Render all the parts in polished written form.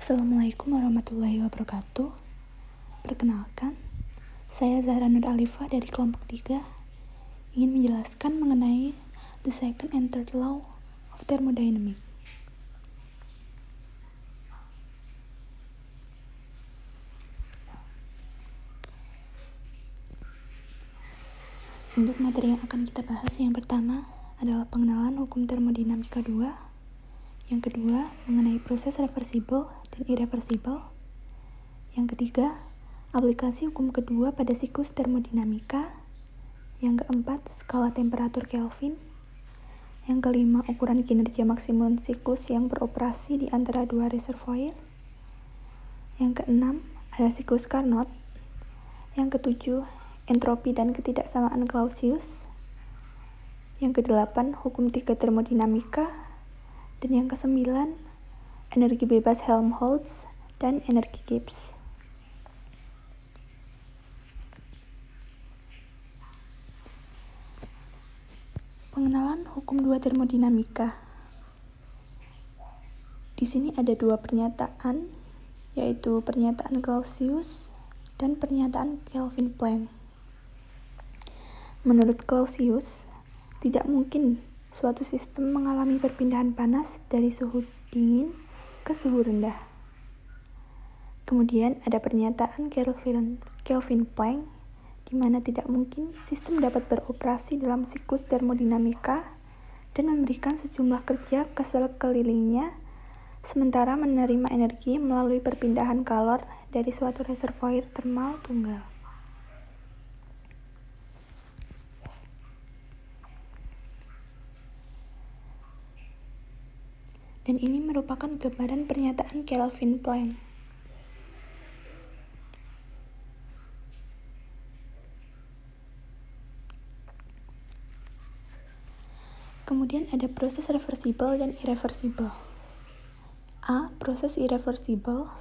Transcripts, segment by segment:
Assalamualaikum warahmatullahi wabarakatuh. Perkenalkan, saya Zahra Nur Alifah dari kelompok 3 ingin menjelaskan mengenai the second and third law of thermodynamics. Untuk materi yang akan kita bahas, yang pertama adalah pengenalan hukum termodinamika 2. Yang kedua, mengenai proses reversible dan irreversible. Yang ketiga, aplikasi hukum kedua pada siklus termodinamika. Yang keempat, skala temperatur Kelvin. Yang kelima, ukuran kinerja maksimum siklus yang beroperasi di antara dua reservoir. Yang keenam, ada siklus Carnot. Yang ketujuh, entropi dan ketidaksamaan Clausius. Yang kedelapan, hukum 3 termodinamika. Dan yang kesembilan, energi bebas Helmholtz dan energi Gibbs. Pengenalan hukum 2 termodinamika. Di sini ada dua pernyataan, yaitu pernyataan Clausius dan pernyataan Kelvin Planck. Menurut Clausius, tidak mungkin suatu sistem mengalami perpindahan panas dari suhu dingin ke suhu rendah. Kemudian ada pernyataan Kelvin Planck, di mana tidak mungkin sistem dapat beroperasi dalam siklus termodinamika dan memberikan sejumlah kerja ke sekelilingnya, sementara menerima energi melalui perpindahan kalor dari suatu reservoir termal tunggal. Dan ini merupakan gambaran pernyataan Kelvin Planck. Kemudian ada proses reversible dan irreversible. A. Proses irreversible,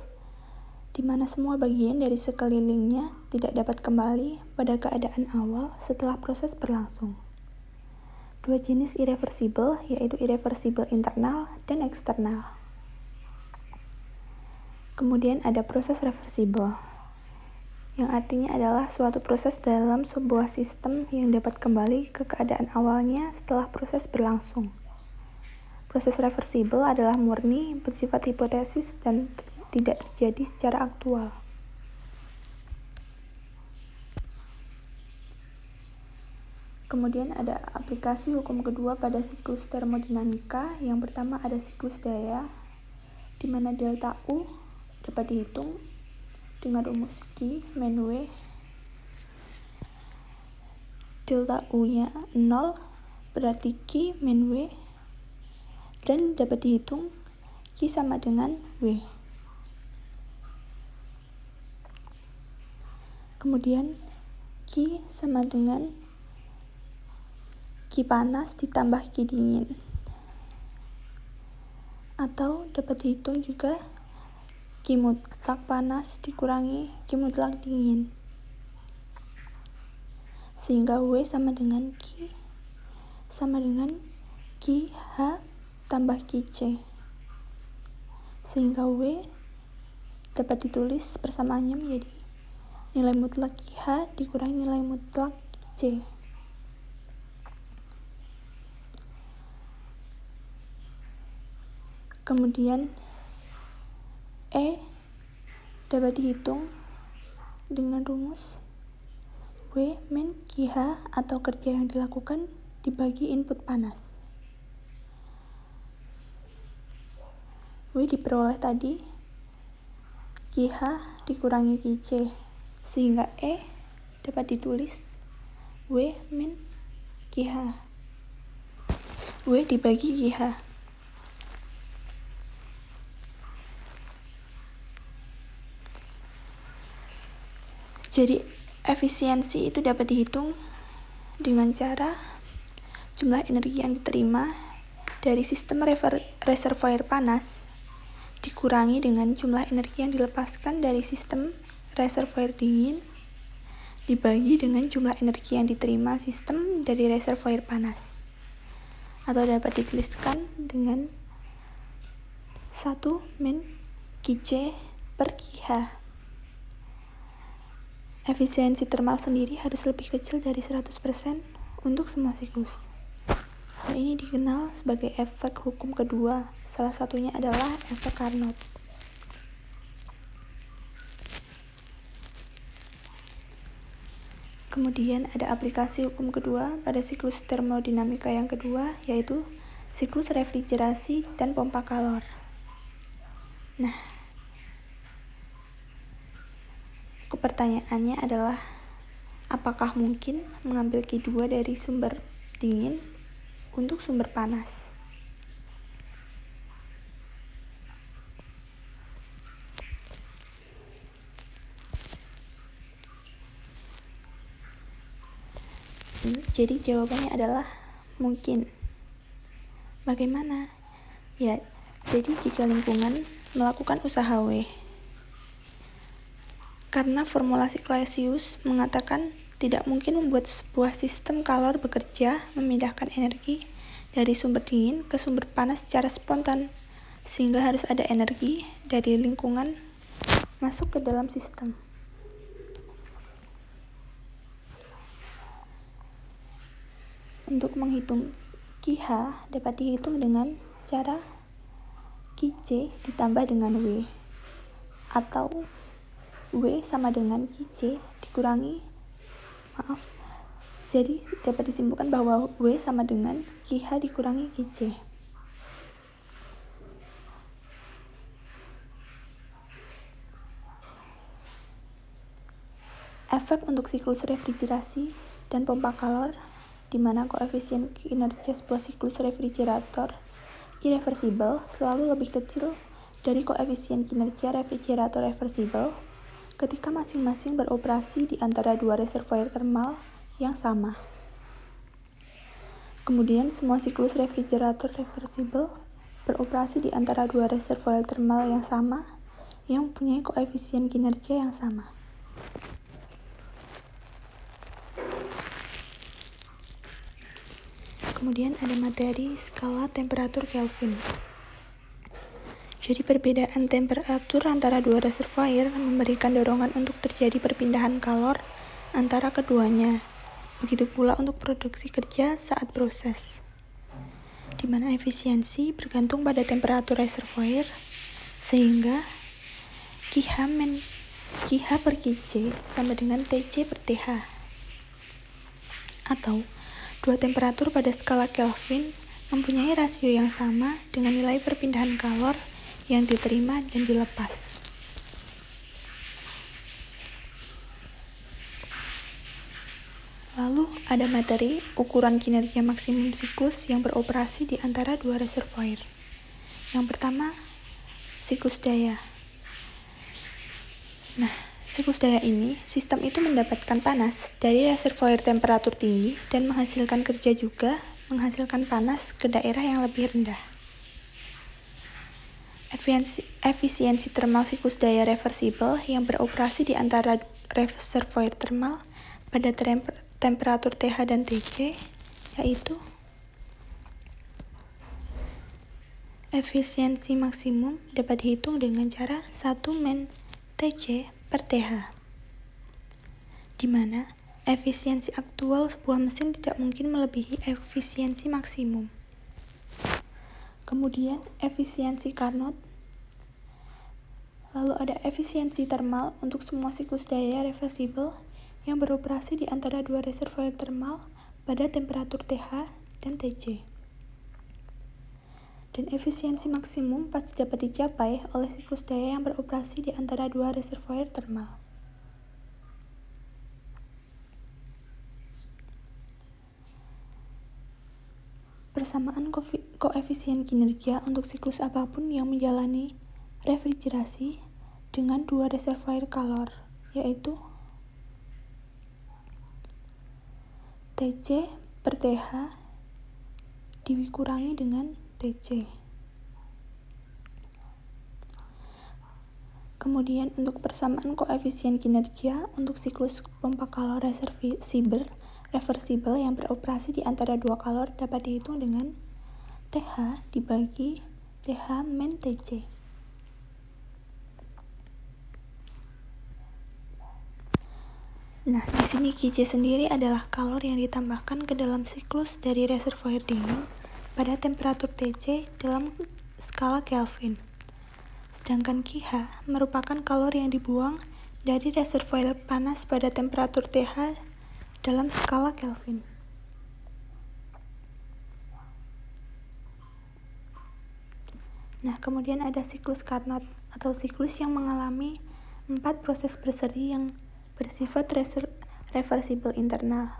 di mana semua bagian dari sekelilingnya tidak dapat kembali pada keadaan awal setelah proses berlangsung. Dua jenis irreversible, yaitu irreversible internal dan eksternal. Kemudian ada proses reversible, yang artinya adalah suatu proses dalam sebuah sistem yang dapat kembali ke keadaan awalnya setelah proses berlangsung. Proses reversible adalah murni, bersifat hipotesis, dan tidak terjadi secara aktual. Kemudian ada aplikasi hukum kedua pada siklus termodinamika. Yang pertama ada siklus daya, di mana delta U dapat dihitung dengan rumus Q min W. Delta U-nya 0, berarti Q min W, dan dapat dihitung Q sama dengan W. Kemudian Q sama dengan Q panas ditambah Q dingin, atau dapat dihitung juga Q mutlak panas dikurangi Q mutlak dingin, sehingga W sama dengan Q sama dengan QH tambah QC, sehingga W dapat ditulis persamaannya menjadi nilai mutlak QH dikurangi nilai mutlak QC. Kemudian E dapat dihitung dengan rumus W min QH, atau kerja yang dilakukan dibagi input panas. W diperoleh tadi QH dikurangi QC, sehingga E dapat ditulis W min QH. W dibagi QH. Jadi efisiensi itu dapat dihitung dengan cara jumlah energi yang diterima dari sistem reservoir panas dikurangi dengan jumlah energi yang dilepaskan dari sistem reservoir dingin dibagi dengan jumlah energi yang diterima sistem dari reservoir panas. Atau dapat dituliskan dengan 1 min Qc per Qh. Efisiensi termal sendiri harus lebih kecil dari 100% untuk semua siklus. Hal ini dikenal sebagai efek hukum kedua. Salah satunya adalah efek Carnot. Kemudian ada aplikasi hukum kedua pada siklus termodinamika yang kedua, yaitu siklus refrigerasi dan pompa kalor. Nah, pertanyaannya adalah, apakah mungkin mengambil Q2 dari sumber dingin untuk sumber panas? Jadi jawabannya adalah mungkin. Bagaimana? Ya, jadi jika lingkungan melakukan usaha W, karena formulasi Clausius mengatakan tidak mungkin membuat sebuah sistem kalor bekerja memindahkan energi dari sumber dingin ke sumber panas secara spontan, sehingga harus ada energi dari lingkungan masuk ke dalam sistem. Untuk menghitung Qh dapat dihitung dengan cara Qc ditambah dengan W, atau W sama dengan Qc dikurangi jadi dapat disimpulkan bahwa W sama dengan Qh dikurangi Qc. Efek untuk siklus refrigerasi dan pompa kalor, di mana koefisien kinerja sebuah siklus refrigerator irreversibel selalu lebih kecil dari koefisien kinerja refrigerator reversibel ketika masing-masing beroperasi di antara dua reservoir termal yang sama. Kemudian semua siklus refrigerator reversibel beroperasi di antara dua reservoir termal yang sama yang mempunyai koefisien kinerja yang sama. Kemudian ada materi skala temperatur Kelvin. Jadi perbedaan temperatur antara dua reservoir memberikan dorongan untuk terjadi perpindahan kalor antara keduanya. Begitu pula untuk produksi kerja saat proses, di mana efisiensi bergantung pada temperatur reservoir, sehingga Qh per Qc sama dengan Tc per Th. Atau dua temperatur pada skala Kelvin mempunyai rasio yang sama dengan nilai perpindahan kalor yang diterima dan dilepas. Lalu ada materi ukuran kinerja maksimum siklus yang beroperasi di antara dua reservoir. Yang pertama, siklus daya. Nah, siklus daya ini, sistem itu mendapatkan panas dari reservoir temperatur tinggi dan menghasilkan kerja juga menghasilkan panas ke daerah yang lebih rendah. Efisiensi termal siklus daya reversibel yang beroperasi di antara reservoir termal pada temperatur Th dan Tc, yaitu efisiensi maksimum dapat dihitung dengan cara 1 min Tc per Th, di mana efisiensi aktual sebuah mesin tidak mungkin melebihi efisiensi maksimum. Kemudian efisiensi Carnot. Lalu ada efisiensi termal untuk semua siklus daya reversibel yang beroperasi di antara dua reservoir termal pada temperatur Th dan Tc. Dan efisiensi maksimum pasti dapat dicapai oleh siklus daya yang beroperasi di antara dua reservoir termal. Persamaan koefisien kinerja untuk siklus apapun yang menjalani refrigerasi dengan dua reservoir kalor, yaitu Tc per Th dikurangi dengan Tc. Kemudian untuk persamaan koefisien kinerja untuk siklus pompa kalor reversibel yang beroperasi di antara dua kalor dapat dihitung dengan Th dibagi Th min Tc. Nah, di sini Qc sendiri adalah kalor yang ditambahkan ke dalam siklus dari reservoir dingin pada temperatur Tc dalam skala Kelvin. Sedangkan Qh merupakan kalor yang dibuang dari reservoir panas pada temperatur Th dalam skala Kelvin. Nah, kemudian ada siklus Carnot atau siklus yang mengalami 4 proses berseri yang bersifat reversible internal,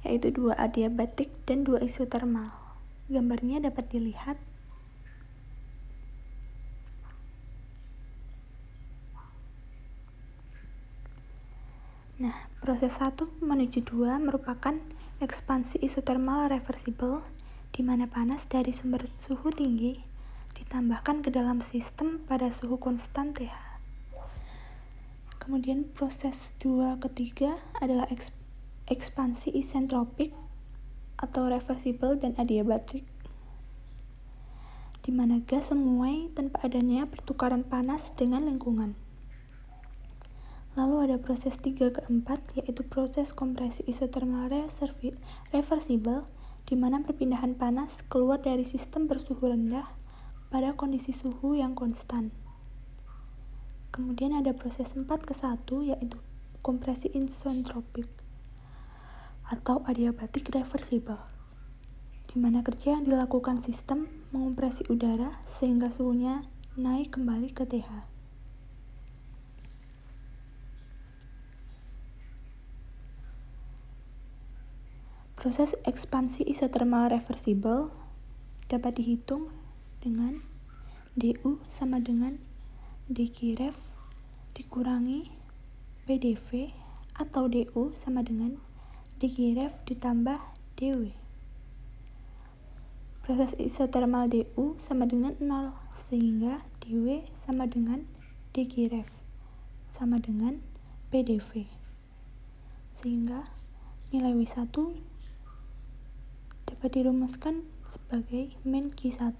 yaitu 2 adiabatik dan 2 isotermal. Gambarnya dapat dilihat. Nah, proses 1 menuju 2 merupakan ekspansi isotermal reversible, di mana panas dari sumber suhu tinggi ditambahkan ke dalam sistem pada suhu konstan Th. Kemudian proses 2 ketiga adalah ekspansi isentropik atau reversible dan adiabatik, di mana gas memuai tanpa adanya pertukaran panas dengan lingkungan. Lalu ada proses 3 keempat, yaitu proses kompresi isotermal reversible, di mana perpindahan panas keluar dari sistem bersuhu rendah pada kondisi suhu yang konstan. Kemudian ada proses 4 ke 1, yaitu kompresi isentropik atau adiabatik reversible, di mana kerja yang dilakukan sistem mengompresi udara sehingga suhunya naik kembali ke Th. Proses ekspansi isotermal reversible dapat dihitung dengan Du sama dengan dqref dikurangi PdV, atau Du sama dengan dqref ditambah dW. Proses isotermal Du sama dengan 0, sehingga dW sama dengan dqref sama dengan PdV, sehingga nilai W1 dapat dirumuskan sebagai min Q1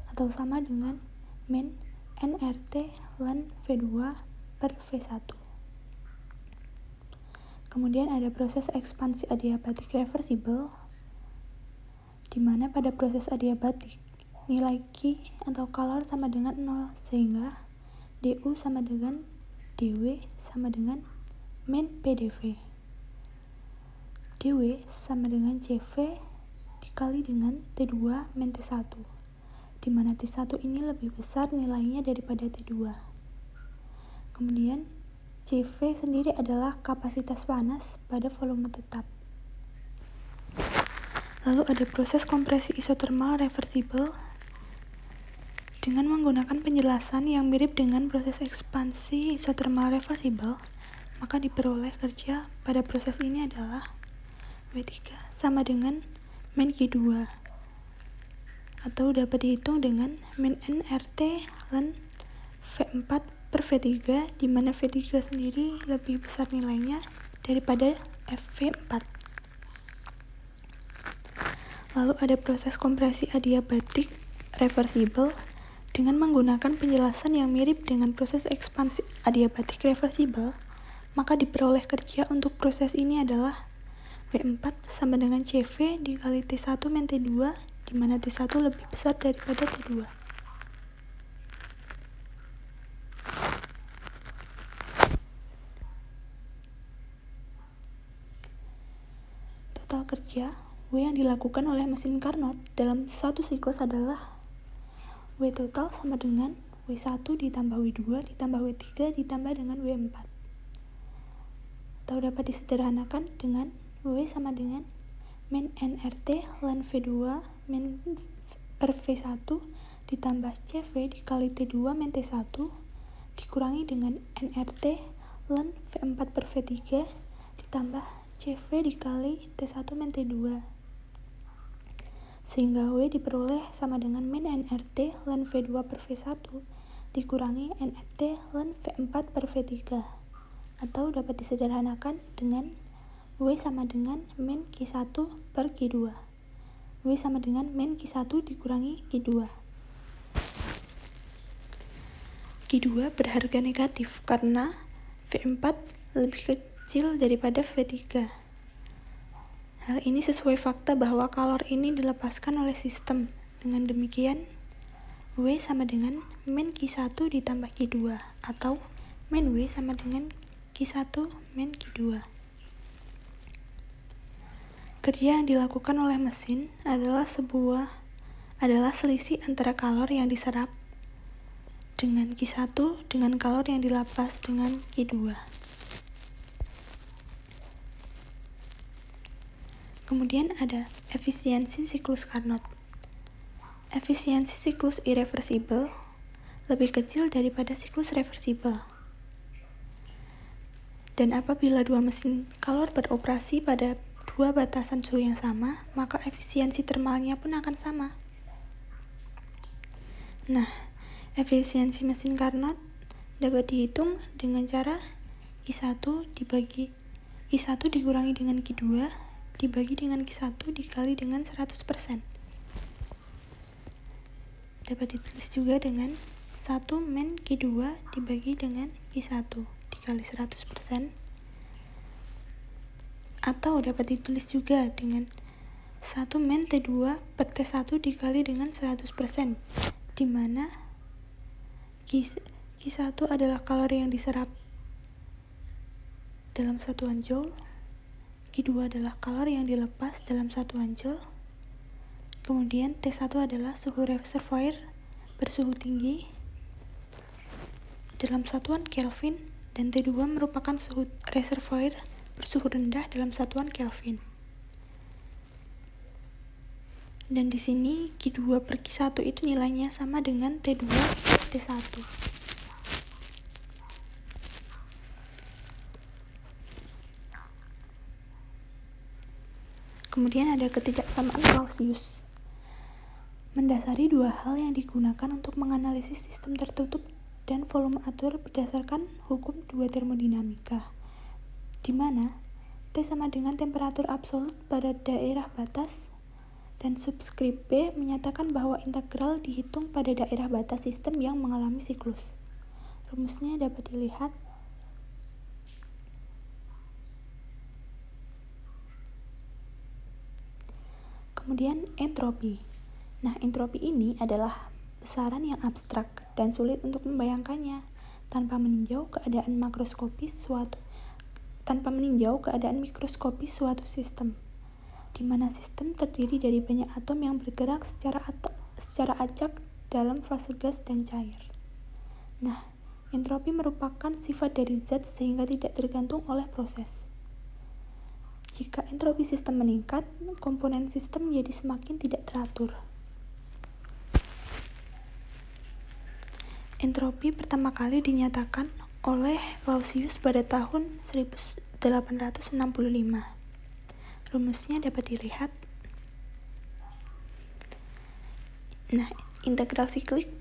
atau sama dengan min nRT ln V2 per V1. Kemudian ada proses ekspansi adiabatik reversible, di mana pada proses adiabatik nilai Q atau kalor sama dengan 0, sehingga Du sama dengan dW sama dengan min PdV. dW sama dengan CV dikali dengan T2 min T1, di mana T1 ini lebih besar nilainya daripada T2. Kemudian CV sendiri adalah kapasitas panas pada volume tetap. Lalu ada proses kompresi isotermal reversible dengan menggunakan penjelasan yang mirip dengan proses ekspansi isotermal reversible, maka diperoleh kerja pada proses ini adalah W3 sama dengan min Q2, atau dapat dihitung dengan min nRT ln V4 per V3, di mana V3 sendiri lebih besar nilainya daripada V4. Lalu ada proses kompresi adiabatik reversible dengan menggunakan penjelasan yang mirip dengan proses ekspansi adiabatik reversible, maka diperoleh kerja untuk proses ini adalah W4 sama dengan CV dikali T1 min T2, di mana T1 lebih besar daripada T2. Total kerja W yang dilakukan oleh mesin Carnot dalam satu siklus adalah W total sama dengan W1 ditambah W2 ditambah W3 ditambah dengan W4, atau dapat disederhanakan dengan W sama dengan min nRT ln V2 min per V1 ditambah CV dikali T2 min T1 dikurangi dengan nRT ln V4 per V3 ditambah CV dikali T1 min T2, sehingga W diperoleh sama dengan min nRT ln V2 per V1 dikurangi nRT ln V4 per V3, atau dapat disederhanakan dengan W sama dengan min Q1 per Q2. W sama dengan min Q1 dikurangi Q2. Q2 berharga negatif karena V4 lebih kecil daripada V3. Hal ini sesuai fakta bahwa kalor ini dilepaskan oleh sistem. Dengan demikian, W sama dengan min Q1 ditambah Q2, atau min W sama dengan Q1 min Q2. Kerja yang dilakukan oleh mesin adalah selisih antara kalor yang diserap dengan Q1 dengan kalor yang dilepas dengan Q2. Kemudian ada efisiensi siklus Carnot. Efisiensi siklus irreversibel lebih kecil daripada siklus reversibel. Dan apabila dua mesin kalor beroperasi pada dua batasan suhu yang sama, maka efisiensi termalnya pun akan sama. Nah, efisiensi mesin Carnot dapat dihitung dengan cara I1 dikurangi dengan Q2 dibagi dengan Q1 dikali dengan 100%. Dapat ditulis juga dengan 1 min Q2 dibagi dengan Q1 dikali 100%. Atau dapat ditulis juga dengan 1 min T2 per T1 dikali dengan 100%, di mana Q1 adalah kalori yang diserap dalam satuan joule, Q2 adalah kalori yang dilepas dalam satuan joule, kemudian T1 adalah suhu reservoir bersuhu tinggi dalam satuan Kelvin, dan T2 merupakan suhu reservoir bersuhu rendah dalam satuan Kelvin. Dan di sini Q2 per Q1 itu nilainya sama dengan T2 per T1. Kemudian ada ketidaksamaan Clausius. Mendasari dua hal yang digunakan untuk menganalisis sistem tertutup dan volume atur berdasarkan hukum dua termodinamika, di mana T sama dengan temperatur absolut pada daerah batas, dan subskrip B menyatakan bahwa integral dihitung pada daerah batas sistem yang mengalami siklus. Rumusnya dapat dilihat. Kemudian entropi. Nah, entropi ini adalah besaran yang abstrak dan sulit untuk membayangkannya tanpa meninjau keadaan mikroskopis suatu sistem, di mana sistem terdiri dari banyak atom yang bergerak secara acak dalam fase gas dan cair. Nah, entropi merupakan sifat dari zat sehingga tidak tergantung oleh proses. Jika entropi sistem meningkat, komponen sistem menjadi semakin tidak teratur. Entropi pertama kali dinyatakan oleh Clausius pada tahun 1865. Rumusnya dapat dilihat. Nah, integral siklik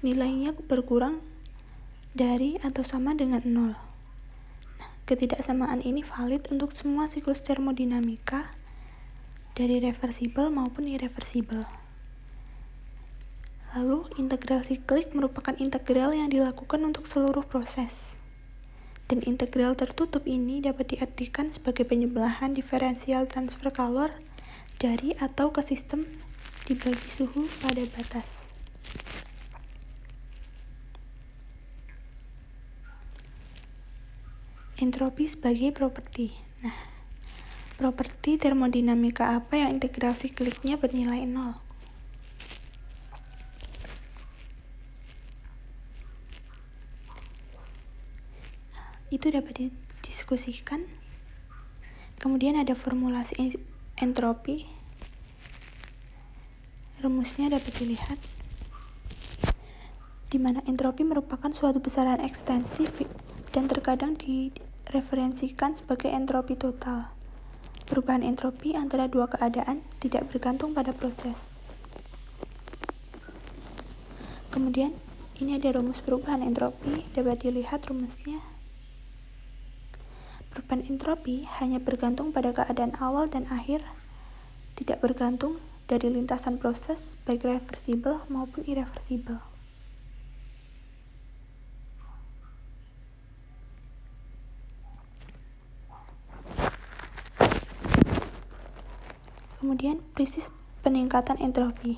nilainya berkurang dari atau sama dengan 0. Ketidaksamaan ini valid untuk semua siklus termodinamika, dari reversibel maupun irreversibel. Lalu, integral siklik merupakan integral yang dilakukan untuk seluruh proses. Dan integral tertutup ini dapat diartikan sebagai penyebelahan diferensial transfer kalor dari atau ke sistem dibagi suhu pada batas. Entropi sebagai properti. Nah, properti termodinamika apa yang integral sikliknya bernilai 0? Itu dapat didiskusikan. Kemudian ada formulasi entropi. Rumusnya dapat dilihat, di mana entropi merupakan suatu besaran ekstensif dan terkadang direferensikan sebagai entropi total. Perubahan entropi antara dua keadaan tidak bergantung pada proses. Kemudian, ini ada rumus perubahan entropi, dapat dilihat rumusnya. Perubahan entropi hanya bergantung pada keadaan awal dan akhir, tidak bergantung dari lintasan proses baik reversibel maupun irreversibel. Kemudian prinsip peningkatan entropi.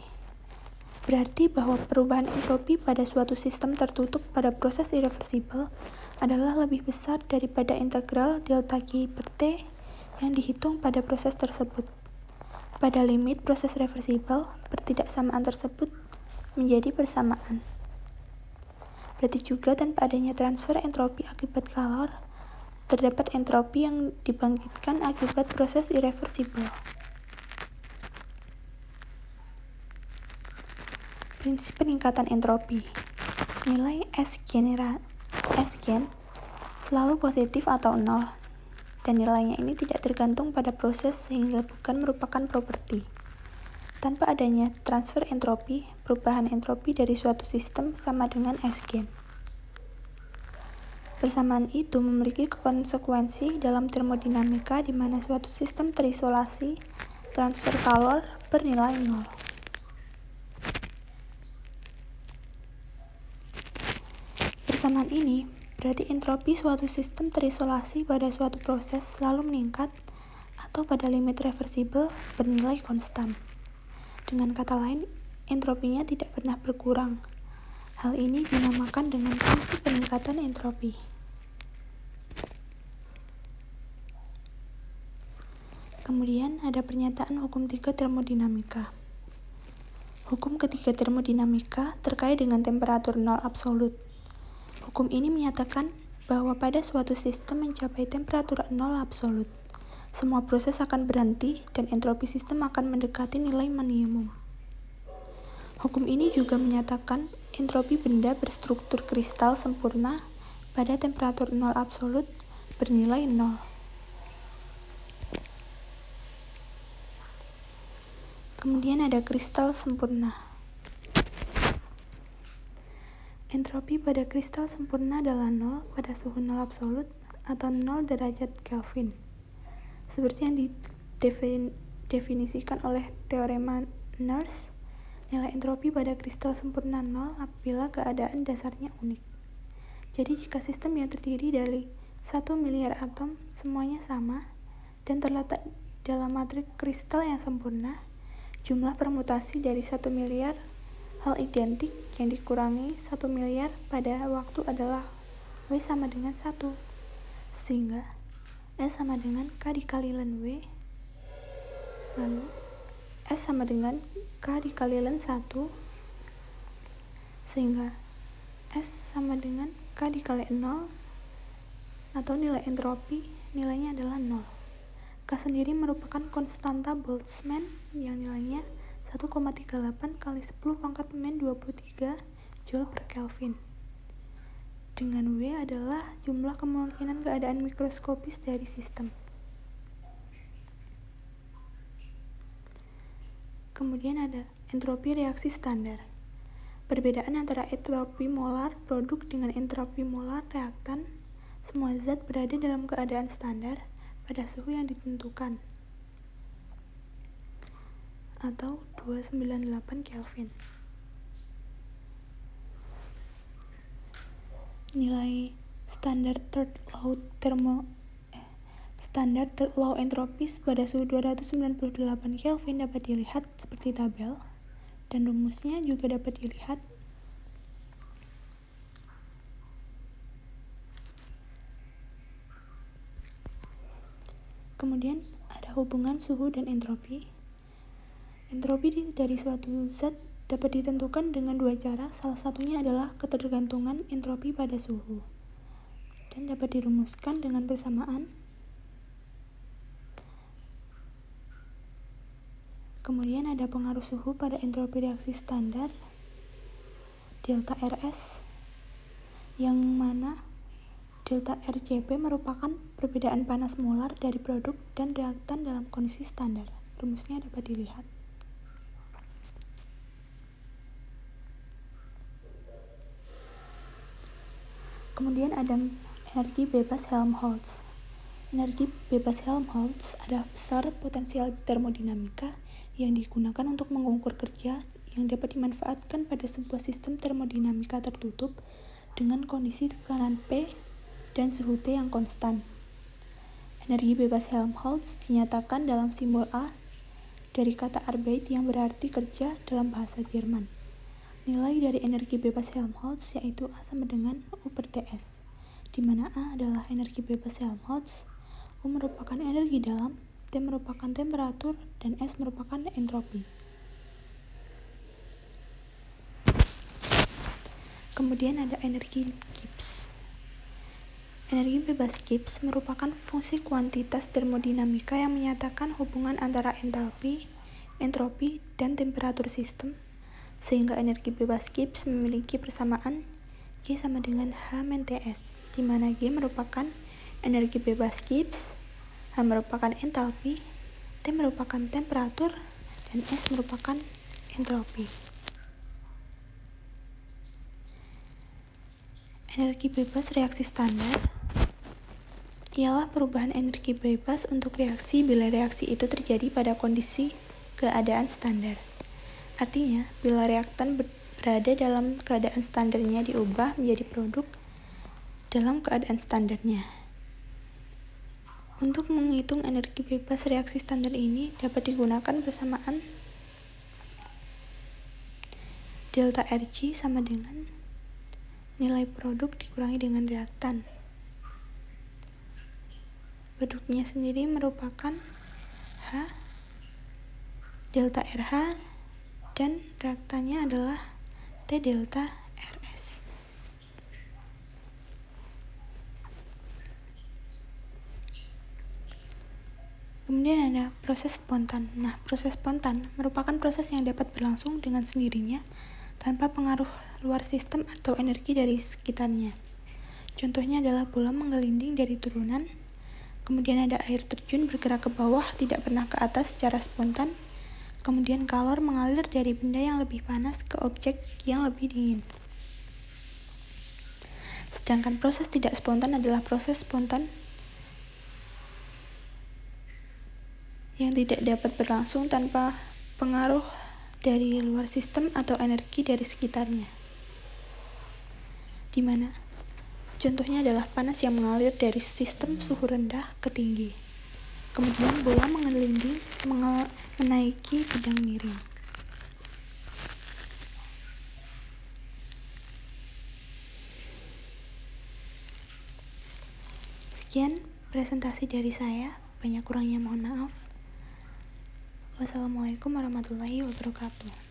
Berarti bahwa perubahan entropi pada suatu sistem tertutup pada proses irreversibel adalah lebih besar daripada integral delta G per T yang dihitung pada proses tersebut. Pada limit proses reversibel, pertidaksamaan tersebut menjadi bersamaan. Berarti juga tanpa adanya transfer entropi akibat kalor, terdapat entropi yang dibangkitkan akibat proses irreversibel. Prinsip peningkatan entropi. Nilai S gen selalu positif atau nol, dan nilainya ini tidak tergantung pada proses sehingga bukan merupakan properti. Tanpa adanya transfer entropi, perubahan entropi dari suatu sistem sama dengan S gen. Persamaan itu memiliki konsekuensi dalam termodinamika di mana suatu sistem terisolasi, transfer kalor bernilai nol. Persamaan ini berarti entropi suatu sistem terisolasi pada suatu proses selalu meningkat atau pada limit reversibel bernilai konstan. Dengan kata lain, entropinya tidak pernah berkurang. Hal ini dinamakan dengan prinsip peningkatan entropi. Kemudian ada pernyataan hukum 3 termodinamika. Hukum ketiga termodinamika terkait dengan temperatur nol absolut. Hukum ini menyatakan bahwa pada suatu sistem mencapai temperatur nol absolut, semua proses akan berhenti dan entropi sistem akan mendekati nilai minimum. Hukum ini juga menyatakan entropi benda berstruktur kristal sempurna pada temperatur nol absolut bernilai nol. Kemudian ada kristal sempurna. Entropi pada kristal sempurna adalah nol pada suhu nol absolut atau 0 derajat Kelvin. Seperti yang didefinisikan oleh teorema Nernst, nilai entropi pada kristal sempurna nol apabila keadaan dasarnya unik. Jadi jika sistem yang terdiri dari 1 miliar atom semuanya sama dan terletak dalam matriks kristal yang sempurna, jumlah permutasi dari 1 miliar hal identik yang dikurangi 1 miliar pada waktu adalah W sama dengan 1, sehingga S sama dengan K dikalikan W, lalu S sama dengan K dikalikan 1, sehingga S sama dengan K dikali 0, atau nilai entropi nilainya adalah 0. K sendiri merupakan konstanta Boltzmann yang nilainya 1,38 kali 10 pangkat -23 Joule per Kelvin. Dengan W adalah jumlah kemungkinan keadaan mikroskopis dari sistem. Kemudian ada entropi reaksi standar. Perbedaan antara entropi molar produk dengan entropi molar reaktan. Semua zat berada dalam keadaan standar pada suhu yang ditentukan, atau 298 Kelvin. Nilai standar third law entropis pada suhu 298 Kelvin dapat dilihat seperti tabel, dan rumusnya juga dapat dilihat. Kemudian ada hubungan suhu dan entropi. Entropi dari suatu zat dapat ditentukan dengan dua cara, salah satunya adalah ketergantungan entropi pada suhu, dan dapat dirumuskan dengan persamaan. Kemudian ada pengaruh suhu pada entropi reaksi standar, delta Rs, yang mana delta RCP merupakan perbedaan panas molar dari produk dan reaktan dalam kondisi standar. Rumusnya dapat dilihat. Kemudian ada energi bebas Helmholtz. Energi bebas Helmholtz adalah besar potensial termodinamika yang digunakan untuk mengukur kerja yang dapat dimanfaatkan pada sebuah sistem termodinamika tertutup dengan kondisi tekanan P dan suhu T yang konstan. Energi bebas Helmholtz dinyatakan dalam simbol A dari kata Arbeit yang berarti kerja dalam bahasa Jerman. Nilai dari energi bebas Helmholtz yaitu A sama dengan U per TS, di mana A adalah energi bebas Helmholtz, U merupakan energi dalam, T merupakan temperatur, dan S merupakan entropi. Kemudian ada energi Gibbs. Energi bebas Gibbs merupakan fungsi kuantitas termodinamika yang menyatakan hubungan antara entalpi, entropi, dan temperatur sistem, sehingga energi bebas Gibbs memiliki persamaan G sama dengan H-Ts, di mana G merupakan energi bebas Gibbs, H merupakan entalpi, T merupakan temperatur, dan S merupakan entropi. Energi bebas reaksi standar ialah perubahan energi bebas untuk reaksi bila reaksi itu terjadi pada kondisi keadaan standar. Artinya, bila reaktan berada dalam keadaan standarnya diubah menjadi produk dalam keadaan standarnya. Untuk menghitung energi bebas reaksi standar ini dapat digunakan persamaan delta Rg sama dengan nilai produk dikurangi dengan reaktan. Produknya sendiri merupakan H, delta RH, dan reaktannya adalah T delta RS. Kemudian ada proses spontan. Nah, proses spontan merupakan proses yang dapat berlangsung dengan sendirinya tanpa pengaruh luar sistem atau energi dari sekitarnya. Contohnya adalah bola menggelinding dari turunan, kemudian ada air terjun bergerak ke bawah tidak pernah ke atas secara spontan, kemudian kalor mengalir dari benda yang lebih panas ke objek yang lebih dingin. Sedangkan proses tidak spontan adalah proses spontan yang tidak dapat berlangsung tanpa pengaruh dari luar sistem atau energi dari sekitarnya. Di mana contohnya adalah panas yang mengalir dari sistem suhu rendah ke tinggi. Kemudian bola menggelinding menaiki bidang miring. Sekian presentasi dari saya. Banyak kurangnya mohon maaf. Wassalamualaikum warahmatullahi wabarakatuh.